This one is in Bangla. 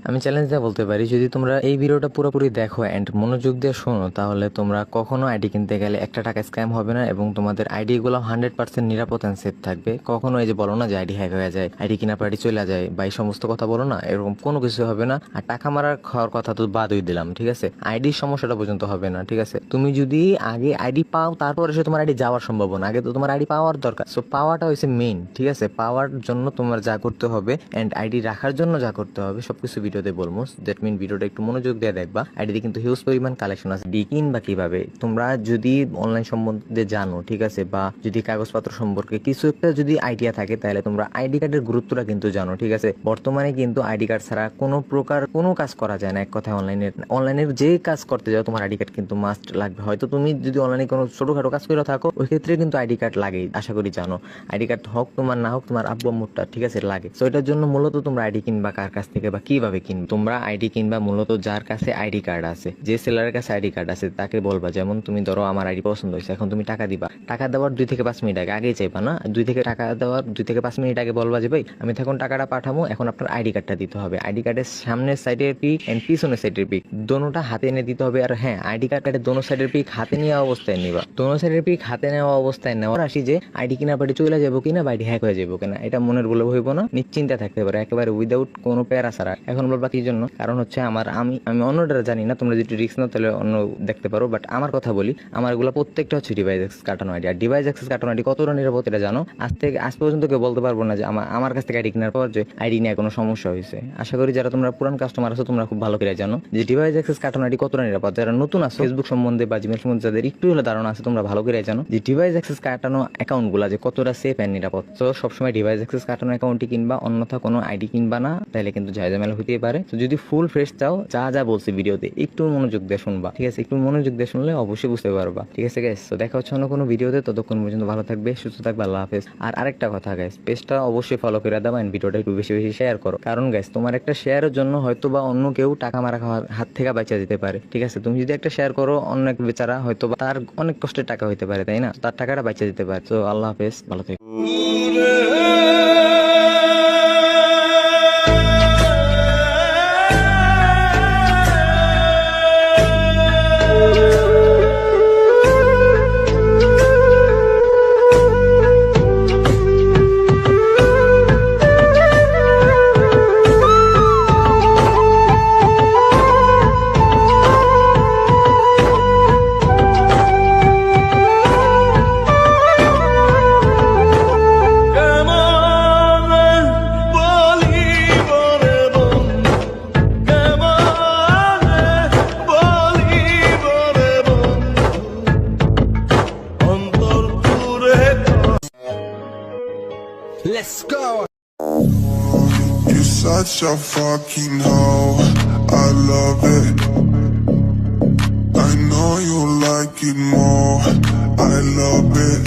আমি চ্যালেঞ্জ দিয়ে বলতে পারি, যদি তোমরা এই ভিডিওটা পুরোপুরি দেখো এন্ড মনোযোগ দিয়ে শোনো, তাহলে তোমরা কখনো আইডি কিনতে গেলে একটা টাকা স্ক্যাম হবে না এবং তোমাদের আইডি গুলো 100% নিরাপদ এন্ড সেফ থাকবে। কখনো এই যে বলো না যে আইডি হ্যাক হয়ে যায়, আইডি কিনা পার্টি চলে যায় বা এই সমস্ত কথা বলো না, এরকম কোনো কিছু হবে না। আর টাকা মারার খাওয়ার কথা তো বাদই দিলাম, ঠিক আছে? আইডির সমস্যাটা পর্যন্ত হবে না, ঠিক আছে? তুমি যদি আগে আইডি পাও, তারপরে সে তোমার আইডি যাওয়ার সম্ভাবনা, আগে তো তোমার আইডি পাওয়ার দরকার। সো পাওয়াটা হচ্ছে মেইন, ঠিক আছে? পাওয়ার জন্য তোমার যা করতে হবে এন্ড আইডি রাখার জন্য যা করতে হবে সবকিছু ভিডিওতে বলবো। দ্যাট মিন ভিডিওটা একটু মনোযোগ দিয়ে দেখবা। আইডিতে কিন্তু হিউজ পরিমাণ কালেকশন আছে। ডি কিনবা কিভাবে, তোমরা যদি অনলাইন সম্বন্ধে জানো, ঠিক আছে, বা যদি কাগজপত্র সম্পর্কে কিছু একটা যদি আইডিয়া থাকে, তাহলে তোমরা আইডি কার্ডের গুরুত্বটা কিন্তু জানো, ঠিক আছে? বর্তমানে কিন্তু আইডি কার্ড ছাড়া কোনো প্রকার কোনো কাজ করা যায় না। এক কথায় অনলাইনের যে কাজ করতে যাও তোমার আইডি কার্ড কিন্তু মাস্ট লাগবে। হয়তো তুমি যদি অনলাইনে কোনো ছোটখাটো কাজ করে থাকো, ওই ক্ষেত্রে কিন্তু আইডি কার্ড লাগেই, আশা করি জানো। আইডি কার্ড হোক তোমার, না হোক তোমার আব্বু আম্মুরটা, ঠিক আছে, লাগে। তো এটার জন্য মূলত তোমরা আইডি কিনবা কার কাছ থেকে বা কিভাবে কিনবে? তোমরা আইডি কিনবা মূলত যার কাছে আইডি কার্ড আছে, যে সেলারের কাছে আইডি কার্ড আছে তাকে বলবা। যেমন তুমি ধরো আমার আইডি পছন্দ হয়েছে, এখন তুমি টাকা দিবা। টাকা দেওয়ার 2 থেকে 5 মিনিট আগে, আগেই চাইবা না, 2 থেকে 5 মিনিট আগে বলবা যে ভাই আমি এখন টাকাটা পাঠাবো, এখন আপনার আইডি কার্ডটা দিতে হবে। আইডি কার্ডের সামনের সাইডের পিক এন্ড পিছনের সাইডের পিক দোনোটা হাতে এনে দিতে হবে। আর হ্যাঁ, আইডি কার্ডের দোনো সাইডের পিক হাতে নেওয়া অবস্থায় নিবা। দোনো সাইডের পিক হাতে নেওয়া অবস্থায় নেওয়ার আসি যে আইডি কিনা পার্টি চলে যাবো কিনা বা আইডি হ্যাক হয়ে যাবো কিনা, এটা মনের বলে হইব না, নিশ্চিন্তে থাকতে পারে একেবারে উইদাউট কোনো প্যারা ছাড়া। এখন বলবা কি জন্য? কারণ হচ্ছে আমি অন্যটা জানি না, তোমরা যদি রিস্ক নাও তাহলে অন্য দেখতে পারো, বাট আমার কথা বলি, আমার এগুলো প্রত্যেকটা হচ্ছে ডিভাইস অ্যাক্সেস কাটানো আইডি। আর ডিভাইস অ্যাক্সেস কাটানো আইডি কতটা নিরাপদ এটা জানো? আজ পর্যন্ত কেউ বলতে পারবো না যে আমার কাছ থেকে আইডি কেনার পর যে আইডি নিয়ে কোনো সমস্যা হয়েছে। আশা করি যারা তোমরা পুরান কাস্টমার আছো তোমরা খুব ভালো করে জানো যে ডিভাইস অ্যাক্সেস কাটানো আইডি কতটা নিরাপদ। যারা নতুন আছো, ফেসবুক সম্বন্ধে বা জিমেল সম্বন্ধে যাদের একটু হলে ধারণা আছে, তোমরা ভালো করে জানো যে ডিভাইস অ্যাক্সেস কাটানো অ্যাকাউন্ট গুলা যে কতটা সেফ এন্ড নিরাপদ। তো সবসময় ডিভাইস অ্যাক্সেস কাটানো অ্যাকাউন্টই কিনবা, অন্যথা কোনো আইডি কিনবা না, তাহলে কিন্তু ঝামেলা হতেই পারে। তো যদি ফুল ফ্রেশ চাও, যা বলছি ভিডিওতে একটু মনোযোগ দিয়ে শুনবা, ঠিক আছে? একটু মনোযোগ দিয়ে শুনলে অবশ্যই বুঝতে পারবা, ঠিক আছে গাইস? তো দেখা হচ্ছে অন্য কোনো ভিডিওতে, ততক্ষণ পর্যন্ত ভালো থাকবে, সুস্থ থাকবে, আল্লাহ হাফেজ। আর আরেকটা কথা গাইস, পেজটা অবশ্যই ফলো করে দাও এন্ড ভিডিওটা একটু বেশি বেশি শেয়ার করো। কারণ গাইস, তোমার একটা শেয়ারের জন্য হয়তো বা অন্য কেউ টাকা মারা খাওয়ার হাত থেকে বাঁচা যেতে পারে, ঠিক আছে? তুমি যদি একটা শেয়ার করো, অন্য এক বেচারা হয়তো বা তার অনেক কষ্টের টাকা হইতে পারে, তাই না? তার টাকাটা বাঁচা যেতে পারে। তো আল্লাহ হাফেজ, ভালো থেকো। Let's go. You're such a fucking hoe, I love it. I know you like it more, I love it.